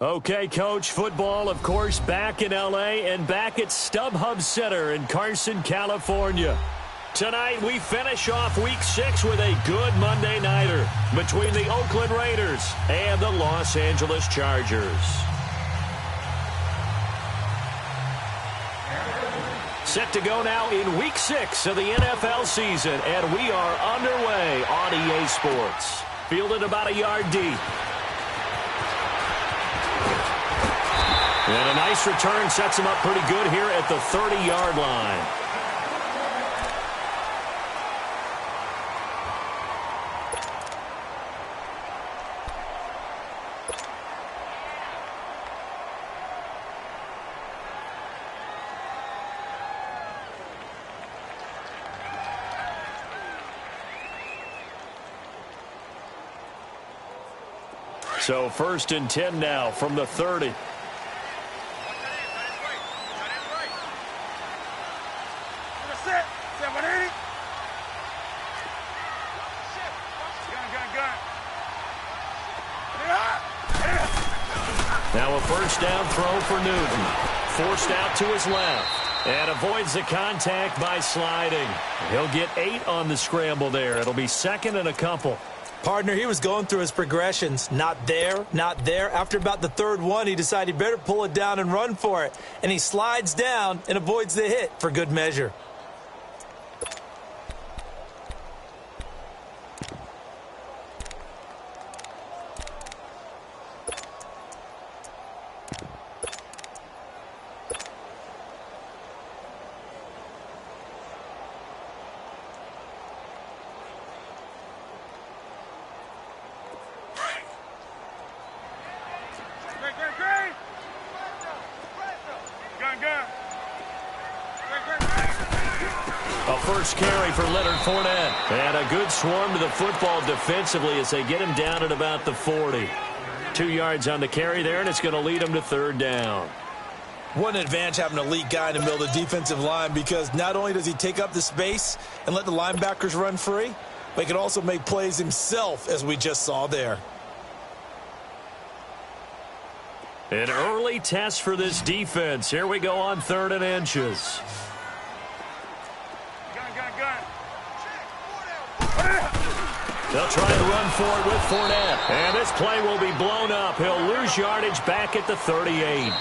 Okay, Coach, football, of course, back in L.A. and back at StubHub Center in Carson, California. Tonight, we finish off Week 6 with a good Monday nighter between the Oakland Raiders and the Los Angeles Chargers. Set to go now in Week 6 of the NFL season, and we are underway on EA Sports. Fielded about a yard deep. And a nice return sets him up pretty good here at the 30-yard line. So 1st and 10 now from the 30. Now a first down throw for Newton. Forced out to his left. And avoids the contact by sliding. He'll get 8 on the scramble there. It'll be 2nd and a couple. Partner, he was going through his progressions. Not there, not there. After about the 3rd one, he decided he better pull it down and run for it. And he slides down and avoids the hit for good measure. First carry for Leonard Fournette. And a good swarm to the football defensively as they get him down at about the 40. 2 yards on the carry there, and it's going to lead him to 3rd down. What an advantage having a elite guy in the middle of the defensive line, because not only does he take up the space and let the linebackers run free, but he can also make plays himself, as we just saw there. An early test for this defense. Here we go on 3rd and inches. They'll try and run for it with Fournette. And this play will be blown up. He'll lose yardage back at the 38.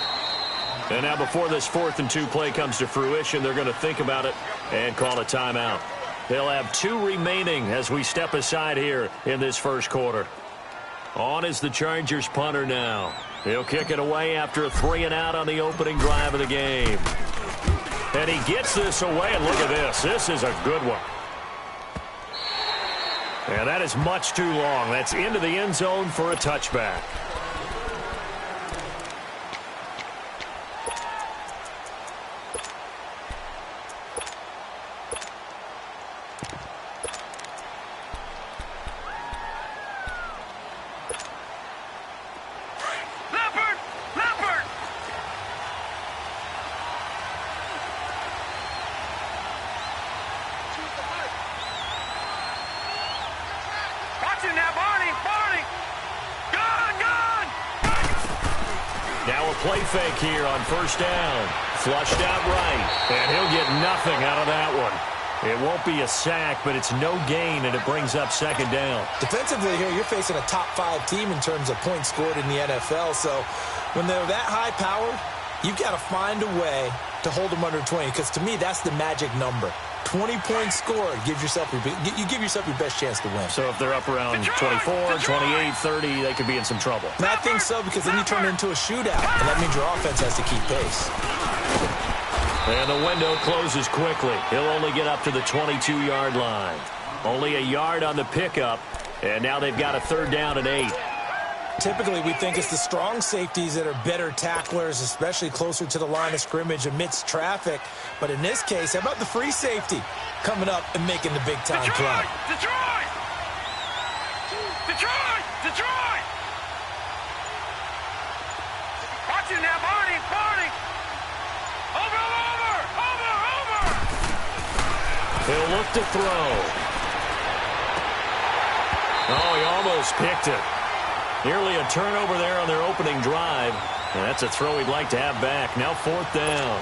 And now before this 4th and 2 play comes to fruition, they're going to think about it and call a timeout. They'll have 2 remaining as we step aside here in this first quarter. On is the Chargers punter now. He'll kick it away after a 3-and-out on the opening drive of the game. And he gets this away, and look at this. This is a good one. And that is much too long. That's into the end zone for a touchback. Play fake here on 1st down. Flushed out right. And he'll get nothing out of that one. It won't be a sack, but it's no gain, and it brings up 2nd down. Defensively here, you're facing a top 5 team in terms of points scored in the NFL. So when they're that high-powered, you've got to find a way to hold them under 20, because to me, that's the magic number. 20 points scored, you give yourself your best chance to win. So if they're up around 24, 28, 30, they could be in some trouble. And I think so, because then you turn it into a shootout, and that means your offense has to keep pace. And the window closes quickly. He'll only get up to the 22-yard line. Only a yard on the pickup, and now they've got a 3rd down and 8. Typically, we think it's the strong safeties that are better tacklers, especially closer to the line of scrimmage amidst traffic. But in this case, how about the free safety coming up and making the big-time play? Detroit! Detroit! Detroit! Watch it now, Barney! Barney! Over! He'll look to throw. Oh, he almost picked it. Nearly a turnover there on their opening drive. And that's a throw he'd like to have back. Now 4th down.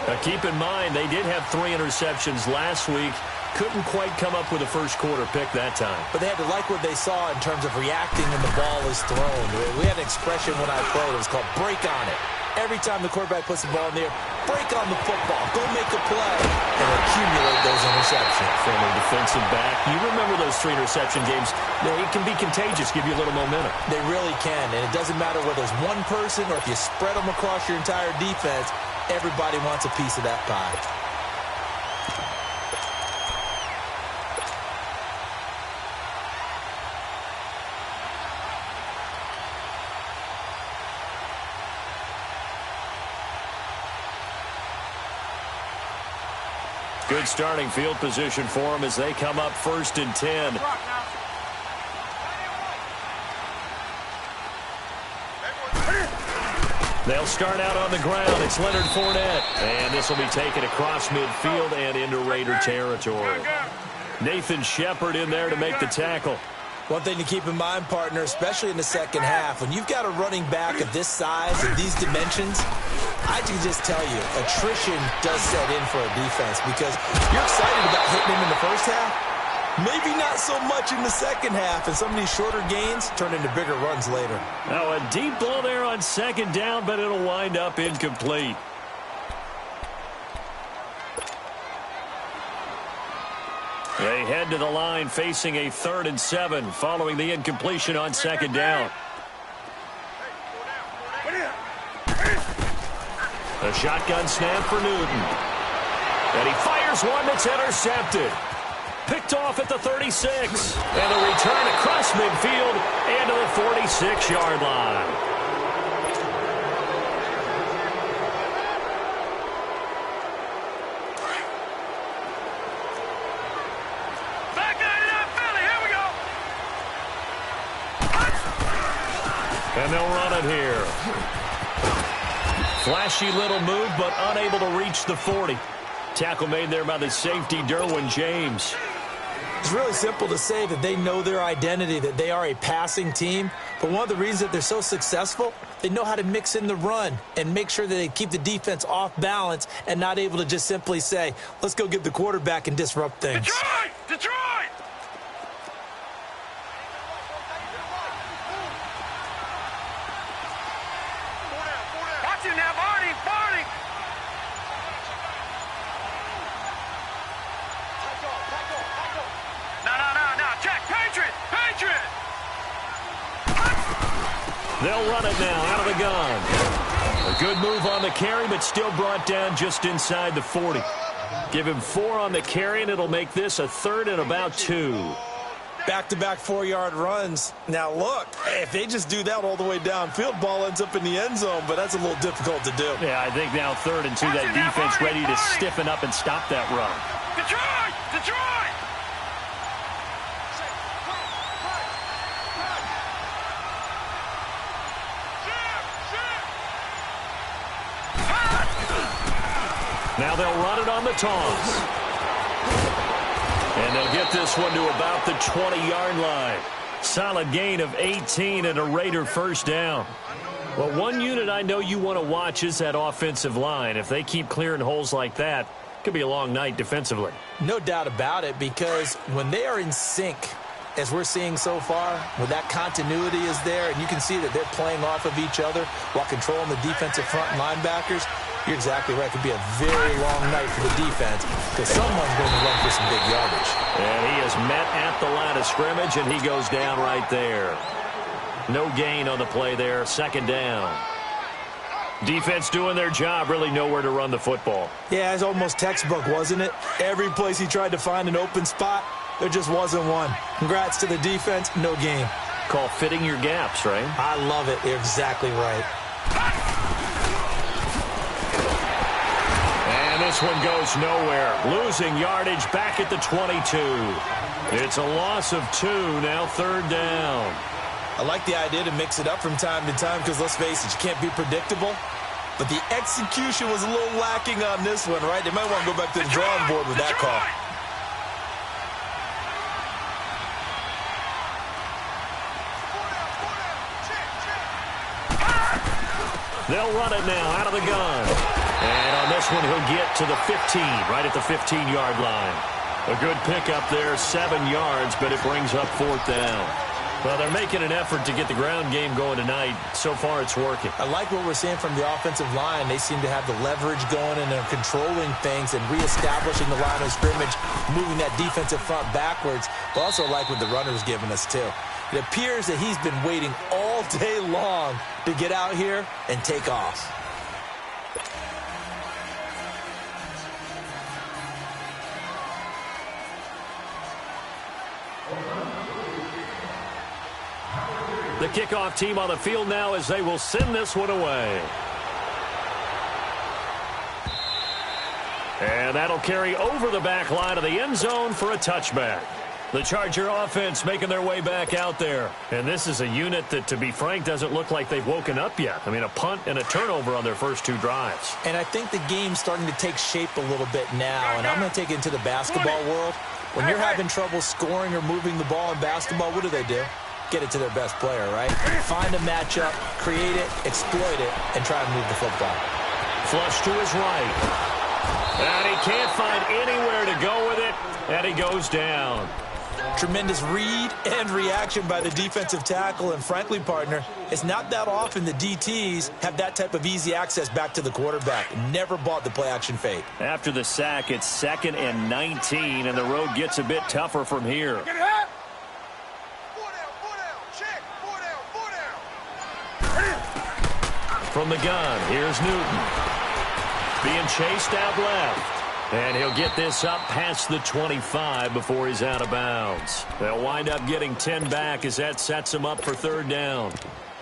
Now keep in mind, they did have 3 interceptions last week. Couldn't quite come up with a first quarter pick that time. But they had to like what they saw in terms of reacting when the ball is thrown. We had an expression when I played. It was called break on it. Every time the quarterback puts the ball in the air, break on the football. Go make a play and accumulate those interceptions. Former defensive back. You remember those 3 interception games. It can be contagious, give you a little momentum. They really can, and it doesn't matter whether it's one person or if you spread them across your entire defense, everybody wants a piece of that pie. Good starting field position for them as they come up 1st and 10. They'll start out on the ground. It's Leonard Fournette. And this will be taken across midfield and into Raider territory. Nathan Shepard in there to make the tackle. One thing to keep in mind, partner, especially in the second half, when you've got a running back of this size and these dimensions, I can just tell you, attrition does set in for a defense because you're excited about hitting him in the first half. Maybe not so much in the second half, and some of these shorter gains turn into bigger runs later. Now a deep ball there on 2nd down, but it'll wind up incomplete. They head to the line facing a 3rd and 7 following the incompletion on 2nd down. A shotgun snap for Newton. And he fires one that's intercepted. Picked off at the 36. And a return across midfield and to the 46-yard line. And they'll run it here. Flashy little move, but unable to reach the 40. Tackle made there by the safety, Derwin James. It's really simple to say that they know their identity, that they are a passing team. But one of the reasons that they're so successful, they know how to mix in the run and make sure that they keep the defense off balance and not able to just simply say, let's go get the quarterback and disrupt things. Detroit! Detroit! Watch him now, Barney! Barney! No. Check! Patriot! Patriot! They'll run it now out of the gun. A good move on the carry, but still brought down just inside the 40. Give him 4 on the carry, and it'll make this a 3rd and about 2. Back-to-back 4-yard runs. Now, look, if they just do that all the way downfield, ball ends up in the end zone, but that's a little difficult to do. Yeah, I think now 3rd and 2, that defense ready to stiffen up and stop that run. Detroit! Detroit! Now they'll run it on the toss. And they'll get this one to about the 20-yard line. Solid gain of 18 and a Raider 1st down. Well, one unit I know you want to watch is that offensive line. If they keep clearing holes like that, it could be a long night defensively. No doubt about it, because when they are in sync, as we're seeing so far, when that continuity is there, and you can see that they're playing off of each other while controlling the defensive front linebackers, you're exactly right. It could be a very long night for the defense because someone's going to run for some big yardage. And he is met at the line of scrimmage, and he goes down right there. No gain on the play there. 2nd down. Defense doing their job, really nowhere to run the football. Yeah, it's almost textbook, wasn't it? Every place he tried to find an open spot, there just wasn't one. Congrats to the defense, no gain. Call fitting your gaps, right? I love it. You're exactly right. And this one goes nowhere. Losing yardage back at the 22. It's a loss of 2, now 3rd down. I like the idea to mix it up from time to time because, let's face it, you can't be predictable. But the execution was a little lacking on this one, right? They might want to go back to the drawing board with that call. They'll run it now out of the gun. And on this one, he'll get to the 15, right at the 15-yard line. A good pickup there, 7 yards, but it brings up 4th down. Well, they're making an effort to get the ground game going tonight. So far, it's working. I like what we're seeing from the offensive line. They seem to have the leverage going, and they're controlling things and reestablishing the line of scrimmage, moving that defensive front backwards. But also like what the runner's giving us, too. It appears that he's been waiting all day long to get out here and take off. The kickoff team on the field now as they will send this one away. And that'll carry over the back line of the end zone for a touchback. The Charger offense making their way back out there. And this is a unit that, to be frank, doesn't look like they've woken up yet. I mean, a punt and a turnover on their first 2 drives. And I think the game's starting to take shape a little bit now. And I'm going to take it into the basketball world. When you're having trouble scoring or moving the ball in basketball, what do? Get it to their best player, right? Find a matchup, create it, exploit it, and try and move the football. Flush to his right. And he can't find anywhere to go with it, and he goes down. Tremendous read and reaction by the defensive tackle, and frankly, partner, it's not that often the DTs have that type of easy access back to the quarterback. Never bought the play-action fake. After the sack, it's 2nd and 19, and the road gets a bit tougher from here. From the gun, here's Newton. Being chased out left. And he'll get this up past the 25 before he's out of bounds. They'll wind up getting 10 back as that sets him up for 3rd down.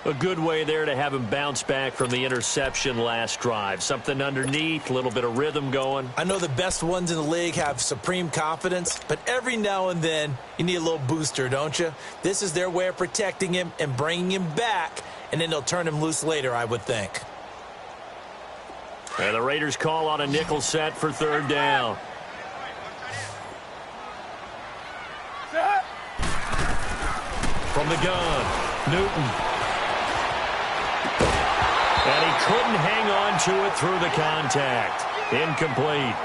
A good way there to have him bounce back from the interception last drive. Something underneath, a little bit of rhythm going. I know the best ones in the league have supreme confidence, but every now and then you need a little booster, don't you? This is their way of protecting him and bringing him back, and then they'll turn him loose later, I would think. And the Raiders call on a nickel set for 3rd down. From the gun, Newton. And he couldn't hang on to it through the contact. Incomplete.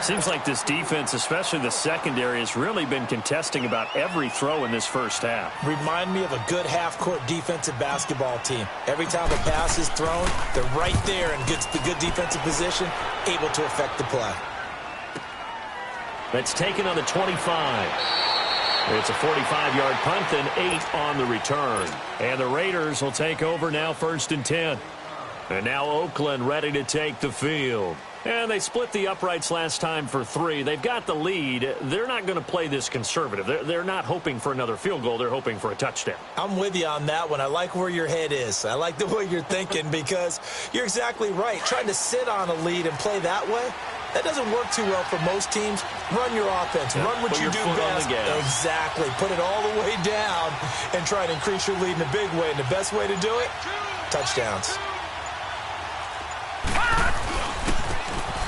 Seems like this defense, especially the secondary, has really been contesting about every throw in this first half. Remind me of a good half-court defensive basketball team. Every time a pass is thrown, they're right there and gets the good defensive position, able to affect the play. That's taken on the 25. It's a 45-yard punt, then 8 on the return. And the Raiders will take over now 1st and 10. And now Oakland ready to take the field. And they split the uprights last time for 3. They've got the lead. They're not going to play this conservative. They're not hoping for another field goal. They're hoping for a touchdown. I'm with you on that one. I like where your head is. I like the way you're thinking because you're exactly right. Trying to sit on a lead and play that way, that doesn't work too well for most teams. Run your offense. Run what you do best. Exactly. Put it all the way down and try to increase your lead in a big way. And the best way to do it, touchdowns.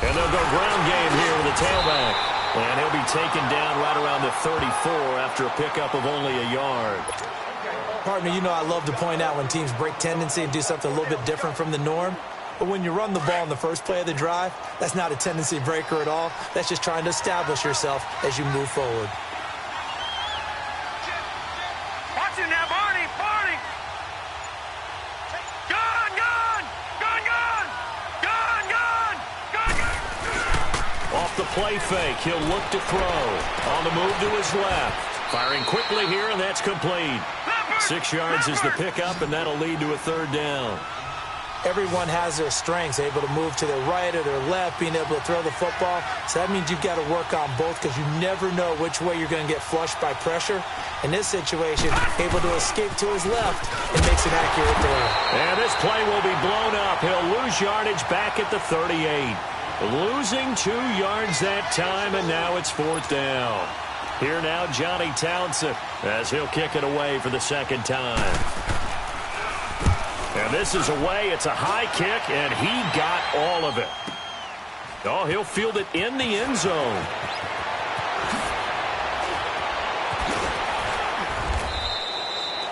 And they'll go ground game here with a tailback. And he'll be taken down right around the 34 after a pickup of only a yard. Partner, you know I love to point out when teams break tendency and do something a little bit different from the norm. But when you run the ball in the first play of the drive, that's not a tendency breaker at all. That's just trying to establish yourself as you move forward. Watch him now, Barney! Barney! Gun! Gun! Gun! Gun! Gun! Gun! Gun! Gun! Off the play fake, he'll look to throw. On the move to his left. Firing quickly here, and that's complete. 6 yards is the pickup, and that'll lead to a 3rd down. Everyone has their strengths, able to move to their right or their left, being able to throw the football. So that means you've got to work on both because you never know which way you're going to get flushed by pressure. In this situation, able to escape to his left and makes an accurate throw. And this play will be blown up. He'll lose yardage back at the 38. Losing 2 yards that time, and now it's 4th down. Here now, Johnny Townsend, as he'll kick it away for the 2nd time. And this is away. It's a high kick, and he got all of it. Oh, he'll field it in the end zone.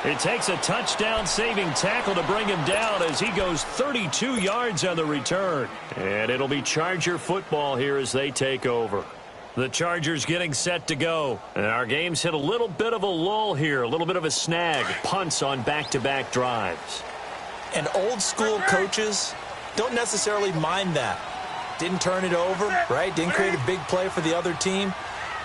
It takes a touchdown-saving tackle to bring him down as he goes 32 yards on the return. And it'll be Charger football here as they take over. The Chargers getting set to go. And our game's hit a little bit of a lull here, a little bit of a snag. Punts on back-to-back drives. And old-school coaches don't necessarily mind that. Didn't turn it over, right? Didn't create a big play for the other team.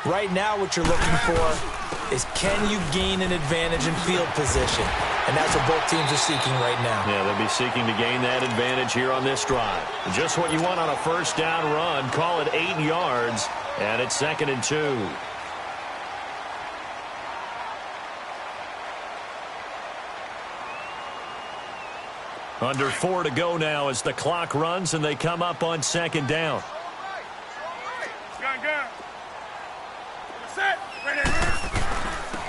Right now what you're looking for is, can you gain an advantage in field position? And that's what both teams are seeking right now. Yeah, they'll be seeking to gain that advantage here on this drive. Just what you want on a first down run. Call it 8 yards, and it's 2nd and 2. Under 4 to go now as the clock runs and they come up on 2nd down.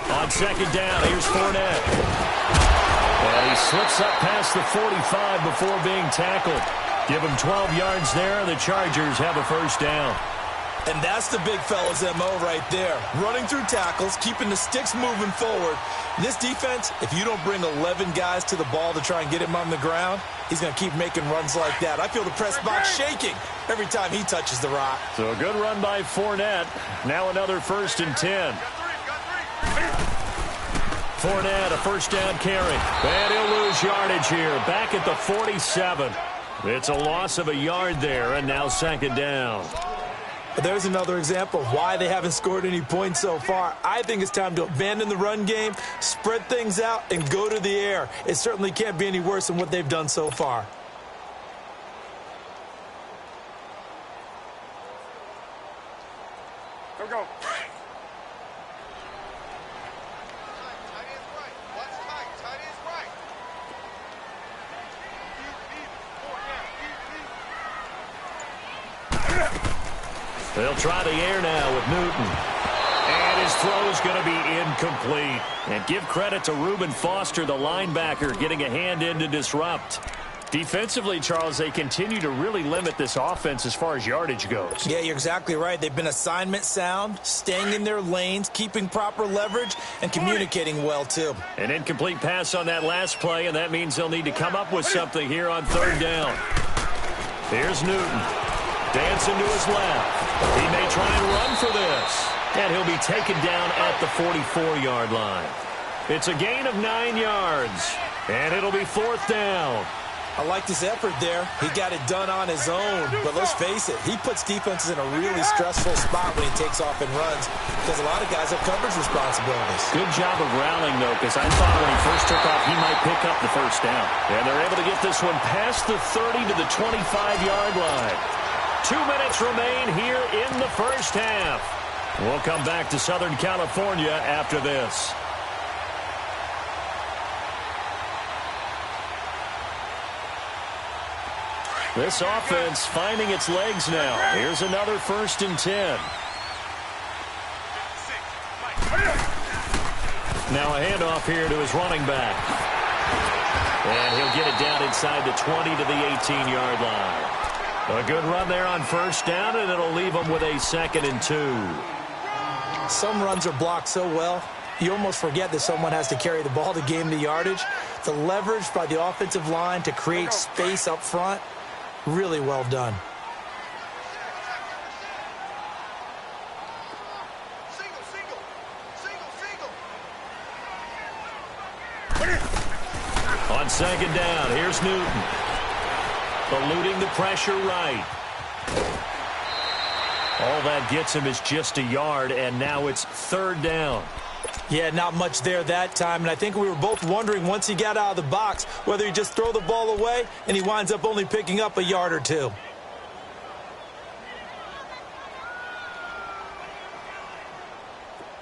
On 2nd down, here's Fournette. And he slips up past the 45 before being tackled. Give him 12 yards there, and the Chargers have a first down. And that's the big fella's MO right there. Running through tackles, keeping the sticks moving forward. This defense, if you don't bring 11 guys to the ball to try and get him on the ground, he's going to keep making runs like that. I feel the press box shaking every time he touches the rock. So a good run by Fournette. Now another 1st and 10. Fournette, a first down carry. And he'll lose yardage here. Back at the 47. It's a loss of a yard there, and now 2nd down. There's another example of why they haven't scored any points so far. I think it's time to abandon the run game, spread things out, and go to the air. It certainly can't be any worse than what they've done so far. Here we go. They'll try the air now with Newton. And his throw is going to be incomplete. And give credit to Reuben Foster, the linebacker, getting a hand in to disrupt. Defensively, Charles, they continue to really limit this offense as far as yardage goes. Yeah, you're exactly right. They've been assignment sound, staying in their lanes, keeping proper leverage, and communicating well, too. An incomplete pass on that last play, and that means they'll need to come up with something here on 3rd down. Here's Newton. Dancing to his left. He may try and run for this. And he'll be taken down at the 44-yard line. It's a gain of 9 yards. And it'll be 4th down. I liked his effort there. He got it done on his own. But let's face it, he puts defenses in a really stressful spot when he takes off and runs because a lot of guys have coverage responsibilities. Good job of rallying, though, because I thought when he first took off, he might pick up the first down. And they're able to get this one past the 30 to the 25-yard line. 2 minutes remain here in the first half. We'll come back to Southern California after this. This offense finding its legs now. Here's another 1st and 10. Now a handoff here to his running back. And he'll get it down inside the 20 to the 18-yard line. A good run there on 1st down, and it'll leave him with a 2nd and 2. Some runs are blocked so well, you almost forget that someone has to carry the ball to gain the yardage. The leverage by the offensive line to create space up front, really well done. On 2nd down, here's Newton. Eluding the pressure right. All that gets him is just a yard, and now it's 3rd down. Yeah, not much there that time, and I think we were both wondering once he got out of the box whether he'd just throw the ball away, and he winds up only picking up a yard or two.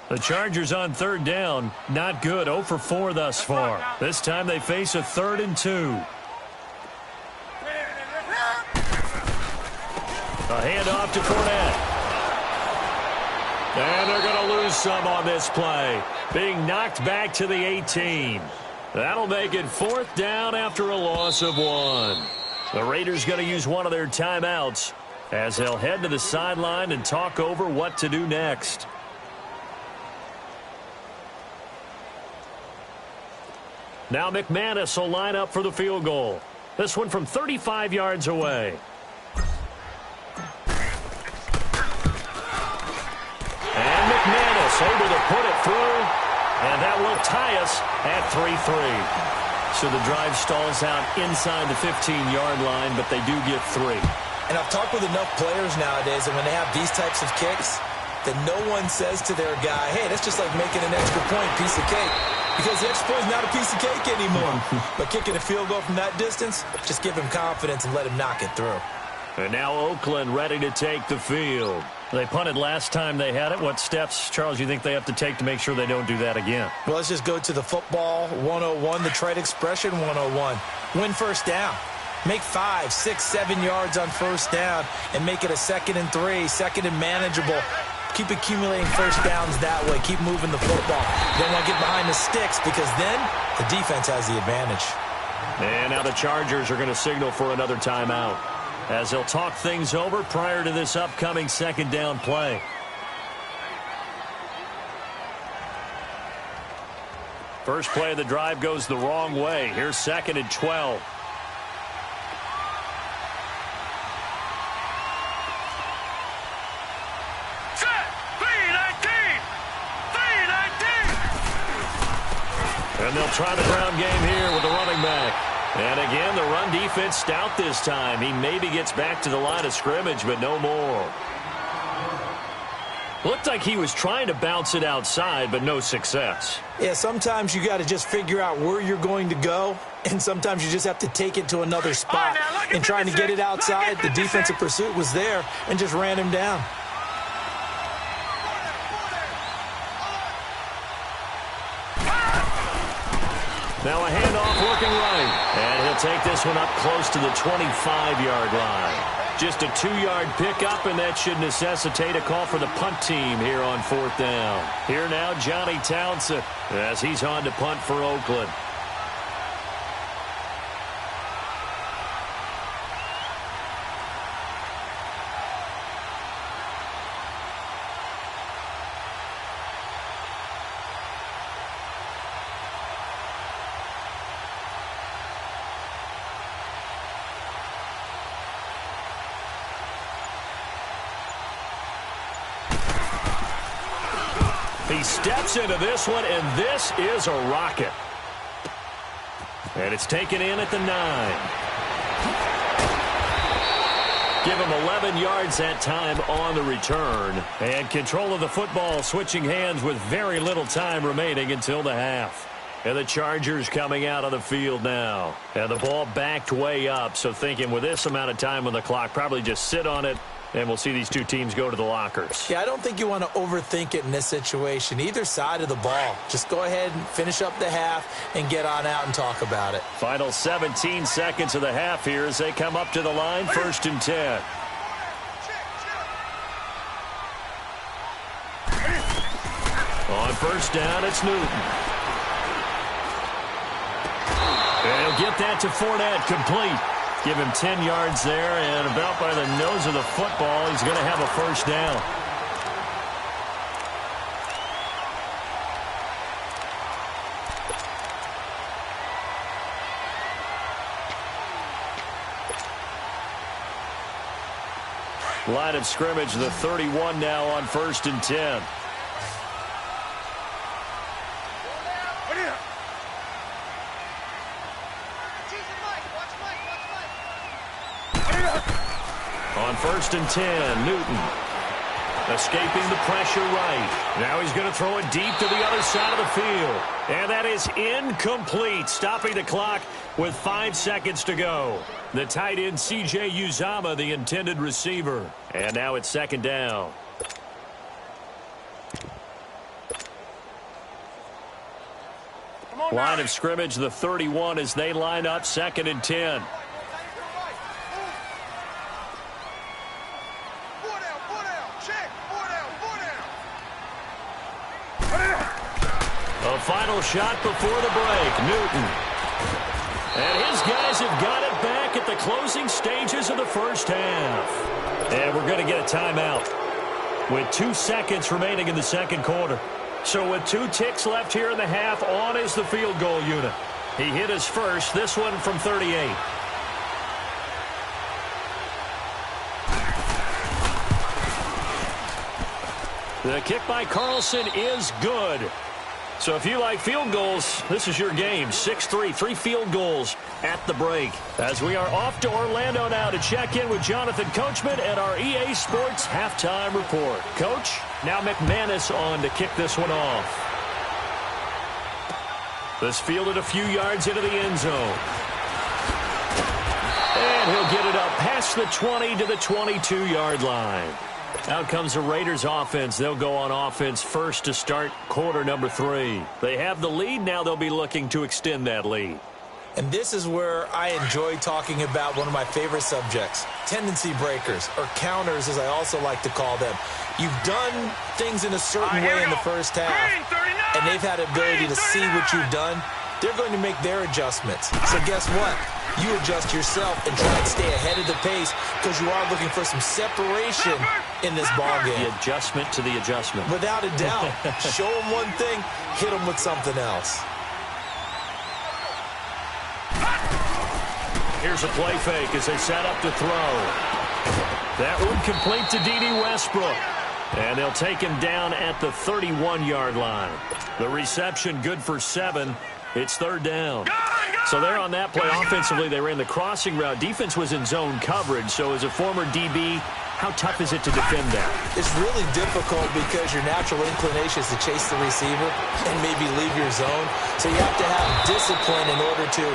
The Chargers on 3rd down, not good, 0 for 4 thus far. This time they face a 3rd and 2. A handoff to Fournette. And they're going to lose some on this play. Being knocked back to the 18. That'll make it 4th down after a loss of 1. The Raiders going to use one of their timeouts as they'll head to the sideline and talk over what to do next. Now McManus will line up for the field goal. This one from 35 yards away. And McManus able to put it through. And that will tie us at 3-3. So the drive stalls out inside the 15-yard line, but they do get 3. And I've talked with enough players nowadays, and when they have these types of kicks, that no one says to their guy, hey, that's just like making an extra point, piece of cake. Because the extra point is not a piece of cake anymore. But kicking a field goal from that distance, just give him confidence and let him knock it through. And now Oakland ready to take the field. They punted last time they had it. What steps, Charles, you think they have to take to make sure they don't do that again? Well, let's just go to the football 101, the trite expression 101. Win first down. Make 5, 6, 7 yards on first down and make it a 2nd and 3, 2nd and manageable. Keep accumulating first downs that way. Keep moving the football. You don't want to get behind the sticks because then the defense has the advantage. And now the Chargers are going to signal for another timeout, as they'll talk things over prior to this upcoming second down play. First play of the drive goes the wrong way. Here's 2nd and 12. Set. 3-19. 3-19. And they'll try the ground game here with the running back. And again, the run defense stout this time. He maybe gets back to the line of scrimmage, but no more. Looked like he was trying to bounce it outside, but no success. Yeah, sometimes you got to just figure out where you're going to go, and sometimes you just have to take it to another spot. And trying to get it outside, the defensive pursuit was there and just ran him down. Now a handoff working right. And he'll take this one up close to the 25-yard line. Just a 2-yard pickup, and that should necessitate a call for the punt team here on 4th down. Here now, Johnny Townsend, as he's on to punt for Oakland. He steps into this one, and this is a rocket. And it's taken in at the 9. Give him 11 yards that time on the return. And control of the football switching hands with very little time remaining until the half. And the Chargers coming out on the field now. And the ball backed way up, so thinking with this amount of time on the clock, probably just sit on it. And we'll see these two teams go to the lockers. Yeah, I don't think you want to overthink it in this situation. Either side of the ball. Just go ahead and finish up the half and get on out and talk about it. Final 17 seconds of the half here as they come up to the line, 1st and 10. On first down, it's Newton. And he'll get that to Fournette, complete. Give him 10 yards there, and about by the nose of the football, he's going to have a first down. Line of scrimmage, the 31 now on 1st and 10. On 1st and 10, Newton escaping the pressure right. Now he's going to throw it deep to the other side of the field. And that is incomplete, stopping the clock with 5 seconds to go. The tight end, C.J. Uzama, the intended receiver. And now it's 2nd down. Line of scrimmage, the 31 as they line up, 2nd and 10. A final shot before the break, Newton. And his guys have got it back at the closing stages of the first half. And we're going to get a timeout with 2 seconds remaining in the second quarter. So with 2 ticks left here in the half, on is the field goal unit. He hit his first, this one from 38. The kick by Carlson is good. So if you like field goals, this is your game. 6-3, 3 field goals at the break. As we are off to Orlando now to check in with Jonathan Coachman at our EA Sports Halftime Report. Coach, now McManus on to kick this one off. This fielded a few yards into the end zone. And he'll get it up past the 20 to the 22-yard line. Out comes the Raiders offense. They'll go on offense first to start quarter number 3. They have the lead. Now they'll be looking to extend that lead. And this is where I enjoy talking about one of my favorite subjects, tendency breakers, or counters as I also like to call them. You've done things in a certain way in the first half, and they've had the ability to see what you've done. They're going to make their adjustments. So guess what? You adjust yourself and try and stay ahead of the pace because you are looking for some separation in this ballgame. The adjustment to the adjustment. Without a doubt. Show them one thing, hit them with something else. Here's a play fake as they set up to throw. That one complete to D.D. Westbrook. And they'll take him down at the 31-yard line. The reception good for 7. It's third down. So they're on that play. Offensively, they ran the crossing route. Defense was in zone coverage. So as a former DB, how tough is it to defend that? It's really difficult because your natural inclination is to chase the receiver and maybe leave your zone. So you have to have discipline in order to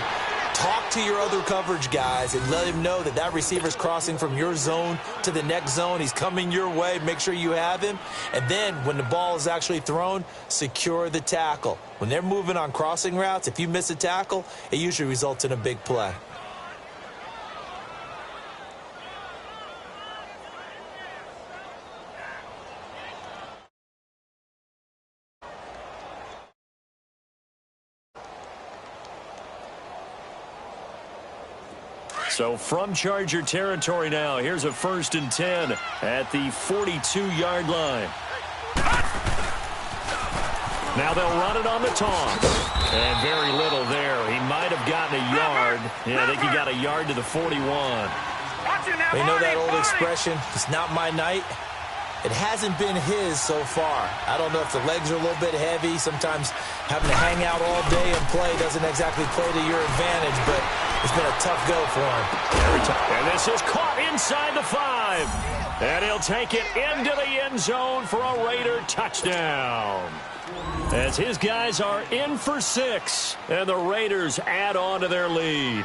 talk to your other coverage guys and let him know that that receiver's crossing from your zone to the next zone. He's coming your way. Make sure you have him. And then when the ball is actually thrown, secure the tackle. When they're moving on crossing routes, if you miss a tackle, it usually results in a big play. So from Charger territory now, here's a 1st and 10 at the 42-yard line. Now they'll run it on the toss. And very little there. He might have gotten a yard. Yeah, I think he got a yard to the 41. You know that old expression, it's not my night? It hasn't been his so far. I don't know if the legs are a little bit heavy. Sometimes having to hang out all day and play doesn't exactly play to your advantage, but it's been a tough go for him. And this is caught inside the 5. And he'll take it into the end zone for a Raider touchdown. As his guys are in for 6, and the Raiders add on to their lead.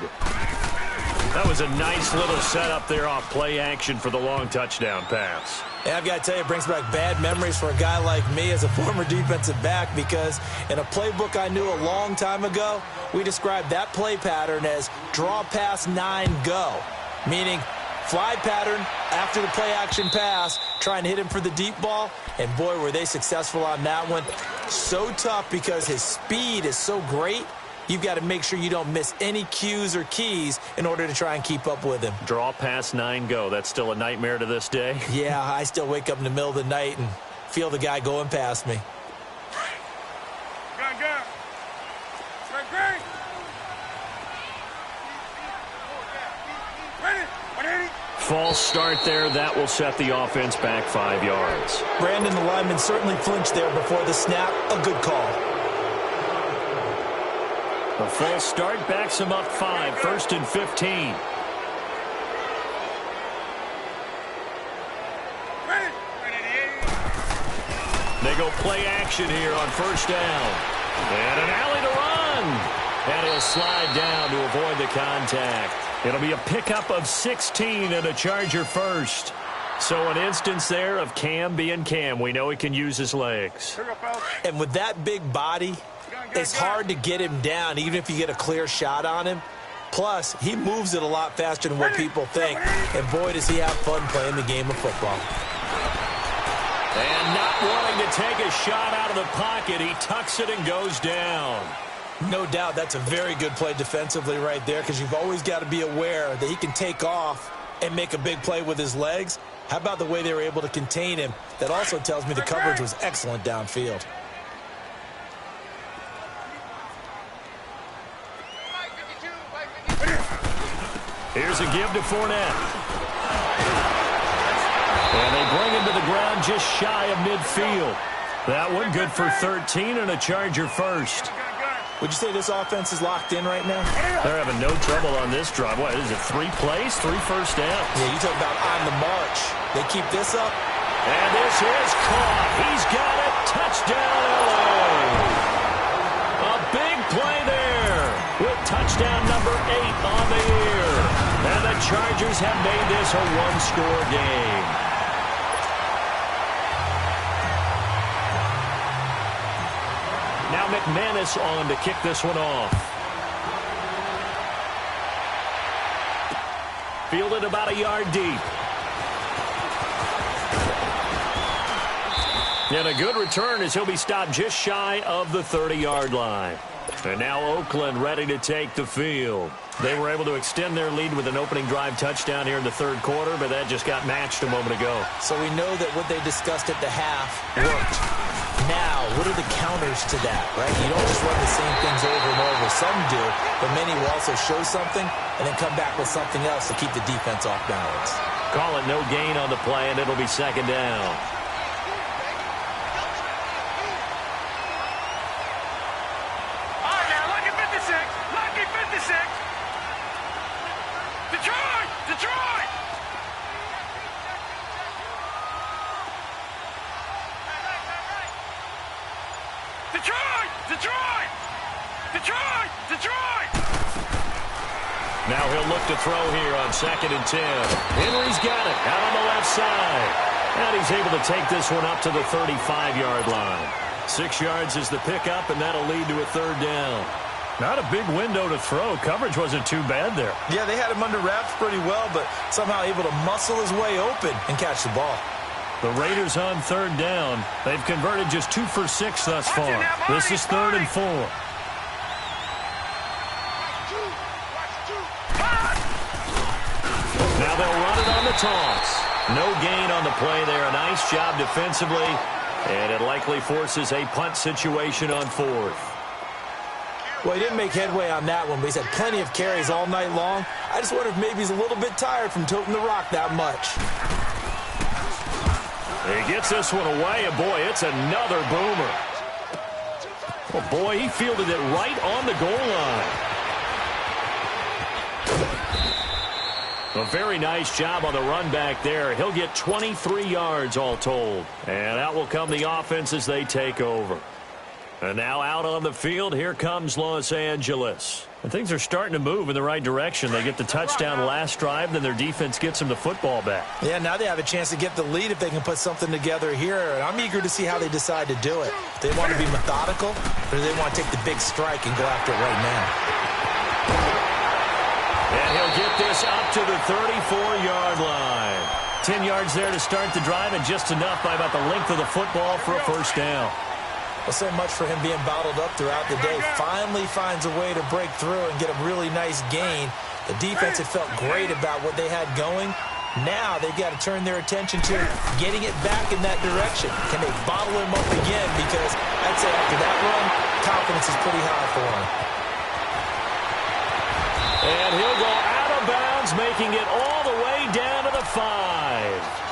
That was a nice little setup there off play action for the long touchdown pass. Yeah, I've got to tell you, it brings back bad memories for a guy like me as a former defensive back because in a playbook I knew a long time ago, we described that play pattern as draw pass 9 go, meaning fly pattern after the play action pass, trying to hit him for the deep ball, and boy, were they successful on that one. So tough because his speed is so great. You've got to make sure you don't miss any cues or keys in order to try and keep up with him. Draw pass 9 go. That's still a nightmare to this day. Yeah, I still wake up in the middle of the night and feel the guy going past me. False start there. That will set the offense back 5 yards. Brandon, the lineman, certainly flinched there before the snap. A good call. A false start backs him up 5. 1st and 15. They go play action here on 1st down. And an alley to run. And he'll slide down to avoid the contact. It'll be a pickup of 16 and a Charger first. So an instance there of Cam being Cam. We know he can use his legs. And with that big body, it's hard to get him down, even if you get a clear shot on him. Plus, he moves it a lot faster than what people think. And boy, does he have fun playing the game of football. And not wanting to take a shot out of the pocket, he tucks it and goes down. No doubt that's a very good play defensively right there because you've always got to be aware that he can take off and make a big play with his legs. How about the way they were able to contain him? That also tells me the coverage was excellent downfield. Here's a give to Fournette. And they bring him to the ground just shy of midfield. That one good for 13 and a Charger first. Would you say this offense is locked in right now? They're having no trouble on this drive. What is it, 3 plays, 3 first downs? Yeah, you talk about on the march. They keep this up. And this is caught. He's got it. Touchdown, LA. A big play there with touchdown number 8 on the year. And the Chargers have made this a one-score game. Now McManus on to kick this one off. Fielded about a yard deep. And a good return as he'll be stopped just shy of the 30-yard line. And now Oakland ready to take the field. They were able to extend their lead with an opening drive touchdown here in the third quarter, but that just got matched a moment ago. So we know that what they discussed at the half worked. Now, what are the counters to that, right? You don't just run the same things over and over. Some do, but many will also show something and then come back with something else to keep the defense off balance. Call it no gain on the play, and it'll be second down. Detroit! Now he'll look to throw here on 2nd and 10. Henry's got it out on the left side. And he's able to take this one up to the 35-yard line. 6 yards is the pickup, and that'll lead to a third down. Not a big window to throw. Coverage wasn't too bad there. Yeah, they had him under wraps pretty well, but somehow able to muscle his way open and catch the ball. The Raiders on third down. They've converted just 2 for 6 thus far. This is 3rd and 4. Now they'll run it on the toss. No gain on the play there. A nice job defensively, and it likely forces a punt situation on 4th. Well, he didn't make headway on that one, but he's had plenty of carries all night long. I just wonder if maybe he's a little bit tired from toting the rock that much. He gets this one away, and boy, it's another boomer. Oh, boy, he fielded it right on the goal line. A very nice job on the run back there. He'll get 23 yards all told. And out will come the offense as they take over. And now out on the field, here comes Los Angeles. And things are starting to move in the right direction. They get the touchdown last drive, then their defense gets them the football back. Yeah, now they have a chance to get the lead if they can put something together here. And I'm eager to see how they decide to do it. They want to be methodical, or do they want to take the big strike and go after it right now? And he'll get this up to the 34-yard line. 10 yards there to start the drive, and just enough by about the length of the football for a first down. Well, so much for him being bottled up throughout the day. Finally finds a way to break through and get a really nice gain. The defense had felt great about what they had going. Now they've got to turn their attention to getting it back in that direction. Can they bottle him up again? Because I'd say after that run, confidence is pretty high for him. And he'll go out of bounds, making it all the way down to the 5.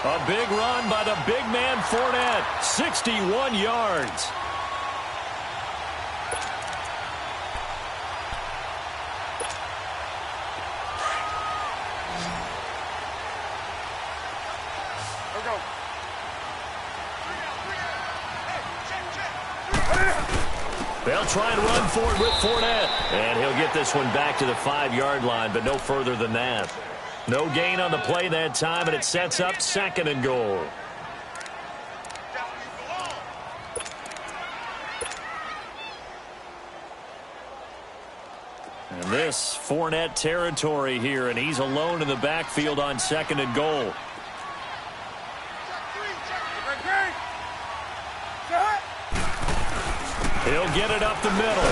A big run by the big man Fournette, 61 yards. They'll try and run for it with Fournette. And he'll get this one back to the 5-yard line, but no further than that. No gain on the play that time, and it sets up 2nd and goal. And this Fournette territory here, and he's alone in the backfield on 2nd and goal. He'll get it up the middle.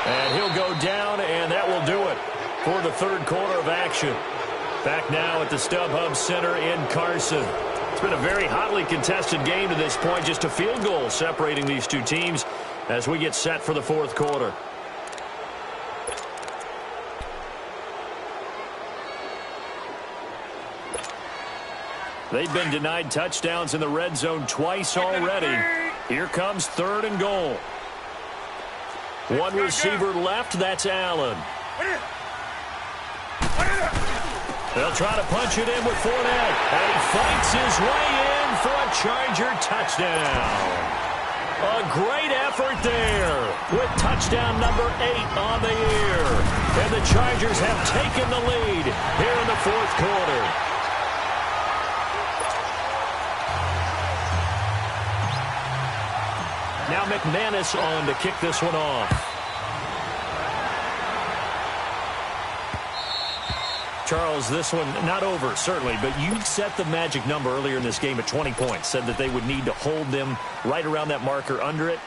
And he'll go down, and that will do it for the third quarter of action. Back now at the StubHub Center in Carson. It's been a very hotly contested game to this point. Just a field goal separating these two teams as we get set for the fourth quarter. They've been denied touchdowns in the red zone twice already. Here comes 3rd and goal. One receiver left, that's Allen. They'll try to punch it in with Fournette. And he fights his way in for a Charger touchdown. A great effort there with touchdown number 8 on the year. And the Chargers have taken the lead here in the 4th quarter. Now McManus on to kick this one off. Charles, this one not over, certainly, but you set the magic number earlier in this game at 20 points, said that they would need to hold them right around that marker under it.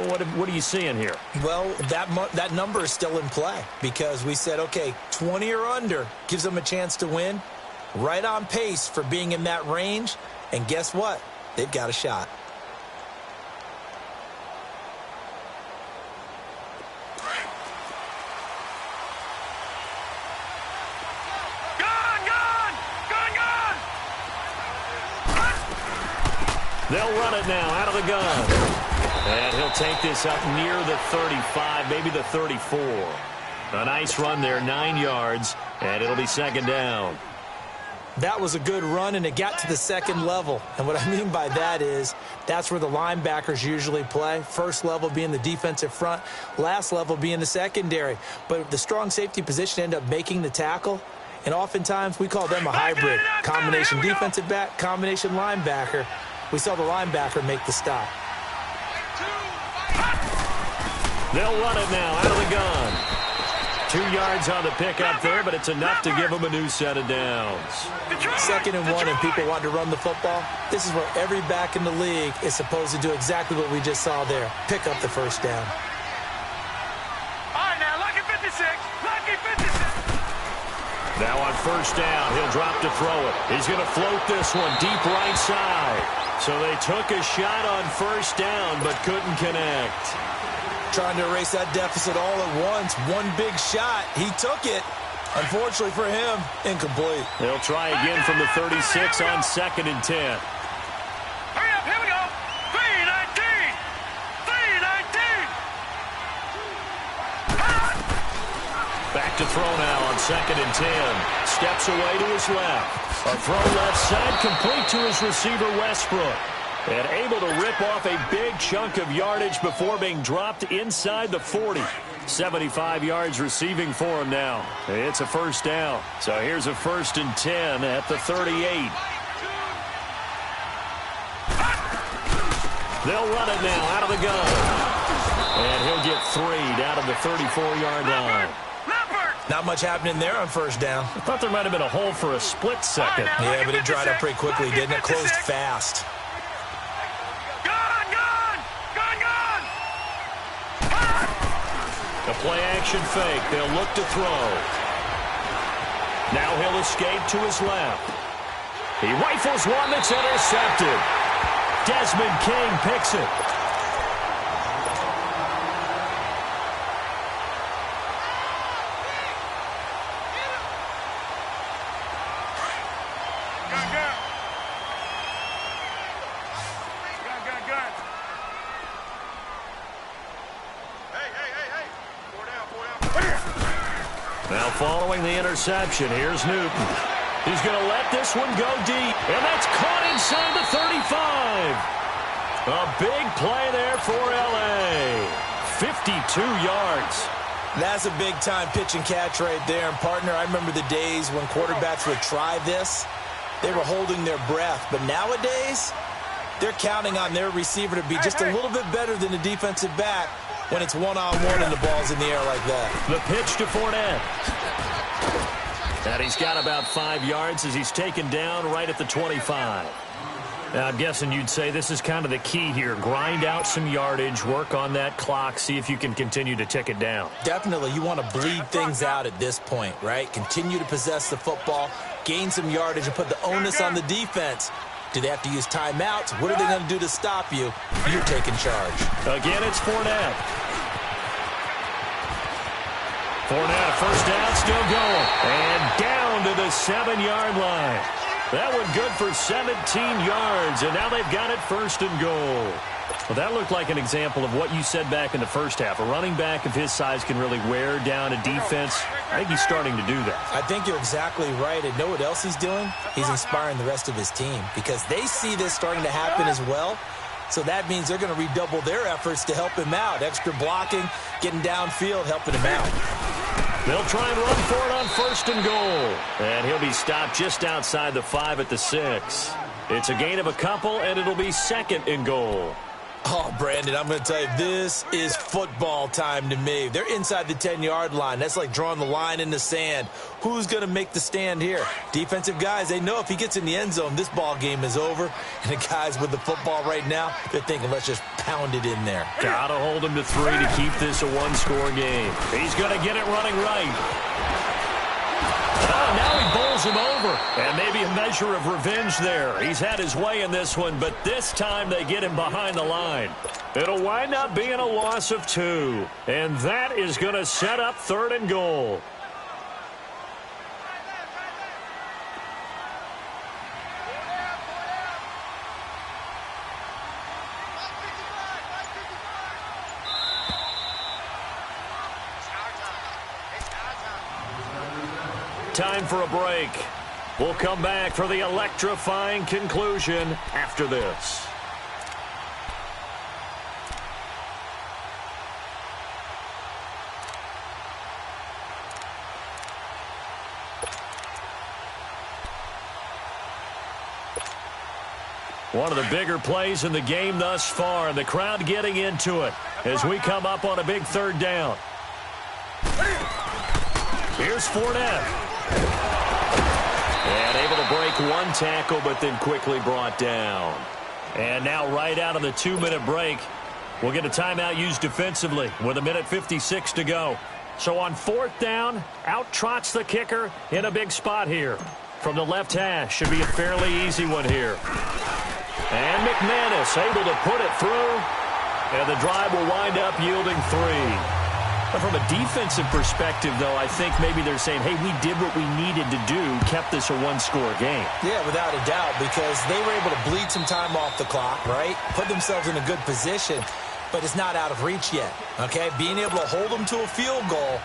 What are you seeing here? Well, that number is still in play because we said, okay, 20 or under gives them a chance to win. Right on pace for being in that range. And guess what? They've got a shot. They'll run it now out of the gun. And he'll take this up near the 35, maybe the 34. A nice run there, 9 yards, and it'll be 2nd down. That was a good run, and it got to the 2nd level. And what I mean by that is that's where the linebackers usually play. First level being the defensive front, last level being the secondary. But the strong safety position ended up making the tackle. And oftentimes we call them a hybrid. Combination defensive back, combination linebacker. We saw the linebacker make the stop. They'll run it now out of the gun. 2 yards on the pickup there, but it's enough to give them a new set of downs. 2nd and 1, and people want to run the football. This is where every back in the league is supposed to do exactly what we just saw there. Pick up the 1st down. All right, now, lucky 56. Lucky 56. Now on 1st down, he'll drop to throw it. He's going to float this one deep right side. So they took a shot on 1st down, but couldn't connect. Trying to erase that deficit all at once. One big shot. He took it. Unfortunately for him, incomplete. They'll try again from the 36 on 2nd and 10. Hurry up, here we go. 3-19. 3-19. Back to throw now on 2nd and 10. Steps away to his left. A throw left side complete to his receiver Westbrook. And able to rip off a big chunk of yardage before being dropped inside the 40. 75 yards receiving for him now. It's a 1st down. So here's a 1st and 10 at the 38. They'll run it now out of the gun. And he'll get 3 down to the 34-yard line. Not much happening there on 1st down. I thought there might have been a hole for a split second. Yeah, but it dried up pretty quickly, didn't it? Closed fast. A play-action fake. They'll look to throw. Now he'll escape to his left. He rifles one that's intercepted. Desmond King picks it. Now following the interception, here's Newton. He's going to let this one go deep, and that's caught inside the 35. A big play there for L.A. 52 yards. That's a big-time pitch and catch right there. And, partner, I remember the days when quarterbacks would try this. They were holding their breath. But nowadays, they're counting on their receiver to be just a little bit better than the defensive back when it's one-on-one and the ball's in the air like that. The pitch to Fournette. And he's got about 5 yards as he's taken down right at the 25. Now, I'm guessing you'd say this is kind of the key here. Grind out some yardage, work on that clock, see if you can continue to tick it down. Definitely. You want to bleed things out at this point, right? Continue to possess the football, gain some yardage, and put the onus on the defense. Do they have to use timeouts? What are they going to do to stop you? You're taking charge. Again, it's Fournette. Fournette, 1st down, still going. And down to the 7-yard line. That one good for 17 yards, and now they've got it 1st and goal. Well, that looked like an example of what you said back in the first half. A running back of his size can really wear down a defense. I think he's starting to do that. I think you're exactly right. And know what else he's doing? He's inspiring the rest of his team because they see this starting to happen as well. So that means they're going to redouble their efforts to help him out. Extra blocking, getting downfield, helping him out. They'll try and run for it on 1st and goal. And he'll be stopped just outside the 5 at the 6. It's a gain of a couple, and it'll be 2nd and goal. Oh, Brandon, I'm going to tell you, this is football time to me. They're inside the 10-yard line. That's like drawing the line in the sand. Who's going to make the stand here? Defensive guys, they know if he gets in the end zone, this ball game is over. And the guys with the football right now, they're thinking, let's just pound it in there. Got to hold him to 3 to keep this a one-score game. He's going to get it running right. Oh, now he bowls him over. And maybe a measure of revenge there. He's had his way in this one, but this time they get him behind the line. It'll wind up being a loss of 2. And that is going to set up 3rd and goal. Time for a break. We'll come back for the electrifying conclusion after this. One of the bigger plays in the game thus far, and the crowd getting into it as we come up on a big 3rd down. Here's Fournette. And able to break one tackle, but then quickly brought down. And now right out of the 2-minute break, we'll get a timeout used defensively with 1:56 to go. So on 4th down, out trots the kicker in a big spot here. From the left hash, should be a fairly easy one here. And McManus able to put it through. And the drive will wind up yielding 3. But from a defensive perspective, though, I think maybe they're saying, hey, we did what we needed to do, kept this a one-score game. Yeah, without a doubt, because they were able to bleed some time off the clock, right? Put themselves in a good position, but it's not out of reach yet, okay? Being able to hold them to a field goal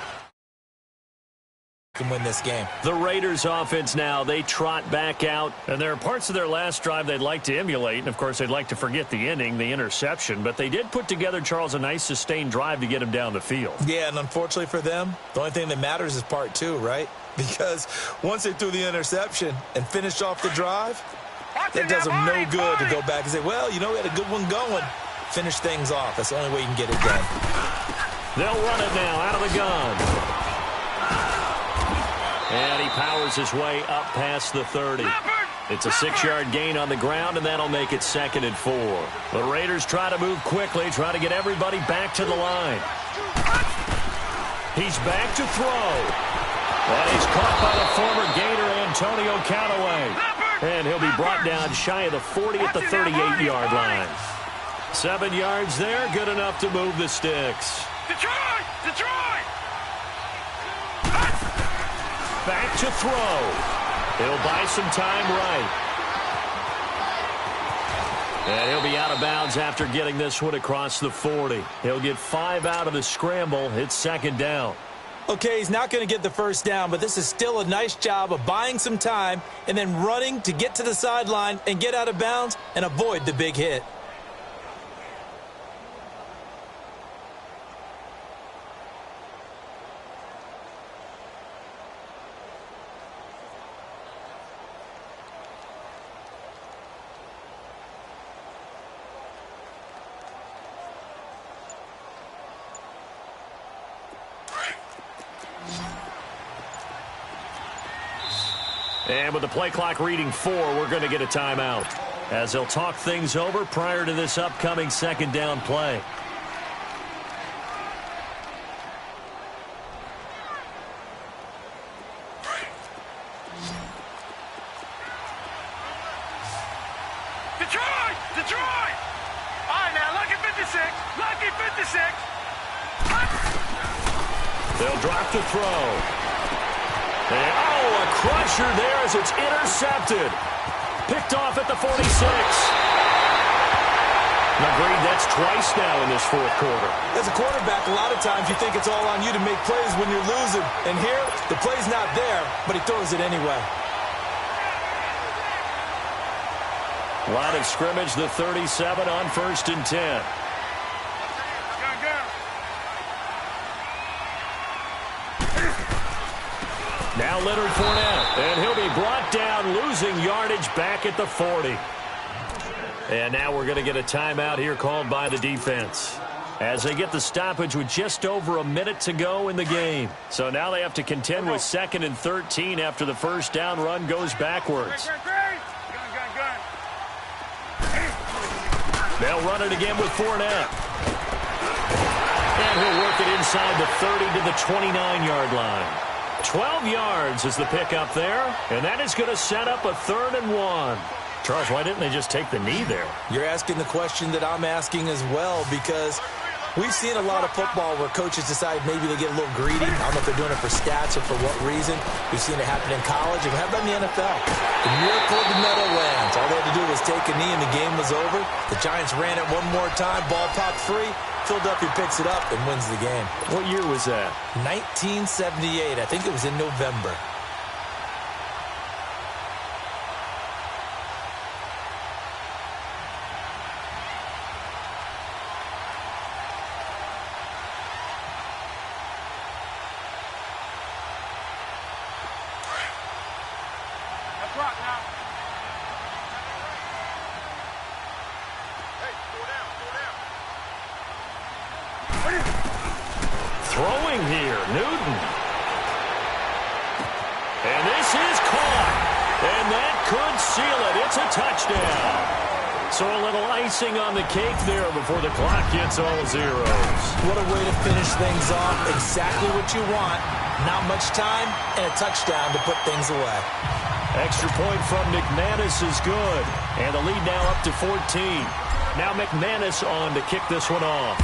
can win this game. The Raiders offense now, they trot back out, and there are parts of their last drive they'd like to emulate, and of course they'd like to forget the inning, the interception, but they did put together, Charles, a nice sustained drive to get him down the field. Yeah, and unfortunately for them, the only thing that matters is part 2, right? Because once they threw the interception and finished off the drive, that does them no good to go back and say, well, you know, we had a good one going. Finish things off. That's the only way you can get it done. They'll run it now out of the gun. And he powers his way up past the 30. It's a 6-yard gain on the ground, and that'll make it 2nd and 4. The Raiders try to move quickly, try to get everybody back to the line. He's back to throw. And he's caught by the former Gator, Antonio Callaway. And he'll be brought down shy of the 40 at the 38-yard line. 7 yards there, good enough to move the sticks. Detroit! Detroit! Back to throw. He'll buy some time right. And he'll be out of bounds after getting this one across the 40. He'll get 5 out of the scramble. It's 2nd down. Okay, he's not going to get the 1st down, but this is still a nice job of buying some time and then running to get to the sideline and get out of bounds and avoid the big hit. And with the play clock reading 4, we're going to get a timeout as they'll talk things over prior to this upcoming 2nd down play. Detroit! Detroit! All right, now, lucky 56. Lucky 56. They'll drop to throw. And, oh, a crusher there as it's intercepted. Picked off at the 46. Agreed, that's twice now in this fourth quarter. As a quarterback, a lot of times you think it's all on you to make plays when you're losing. And here, the play's not there, but he throws it anyway. Line of scrimmage, the 37 on 1st and 10. Now Leonard Fournette, and he'll be brought down, losing yardage back at the 40. And now we're going to get a timeout here called by the defense as they get the stoppage with just over a minute to go in the game. So now they have to contend with 2nd and 13 after the first down run goes backwards. They'll run it again with Fournette. And he'll work it inside the 30 to the 29-yard line. 12 yards is the pickup there, and that is going to set up a 3rd and 1. Charles, why didn't they just take the knee there? You're asking the question that I'm asking as well, because we've seen a lot of football where coaches decide maybe they get a little greedy. I don't know if they're doing it for stats or for what reason. We've seen it happen in college, and how about in the NFL? The miracle of the Meadowlands. All they had to do was take a knee, and the game was over. The Giants ran it one more time. Ball popped free. Philadelphia picks it up and wins the game. What year was that? 1978. I think it was in November. Throwing here, Newton. And this is caught. And that could seal it. It's a touchdown. So a little icing on the cake there before the clock gets all zeros. What a way to finish things off. Exactly what you want. Not much time and a touchdown to put things away. Extra point from McManus is good. And the lead now up to 14. Now McManus on to kick this one off.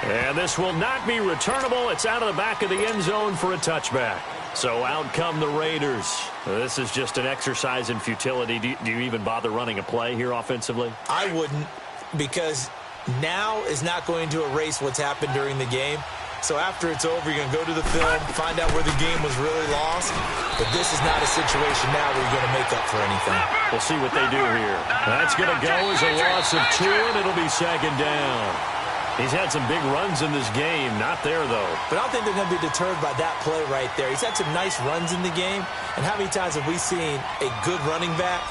And this will not be returnable. It's out of the back of the end zone for a touchback. So out come the Raiders. This is just an exercise in futility. Do you even bother running a play here offensively? I wouldn't, because now is not going to erase what's happened during the game. So after it's over, you're going to go to the film, find out where the game was really lost. But this is not a situation now where you're going to make up for anything. We'll see what they do here. That's going to go as a loss of 2, and it'll be 2nd down. He's had some big runs in this game. Not there, though. But I don't think they're going to be deterred by that play right there. He's had some nice runs in the game. And how many times have we seen a good running back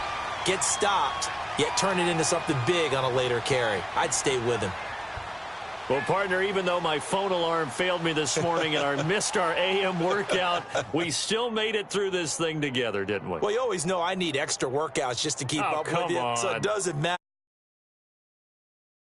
get stopped, yet turn it into something big on a later carry? I'd stay with him. Well, partner, even though my phone alarm failed me this morning and I missed our AM workout, we still made it through this thing together, didn't we? Well, you always know I need extra workouts just to keep up with you. On. So it doesn't matter.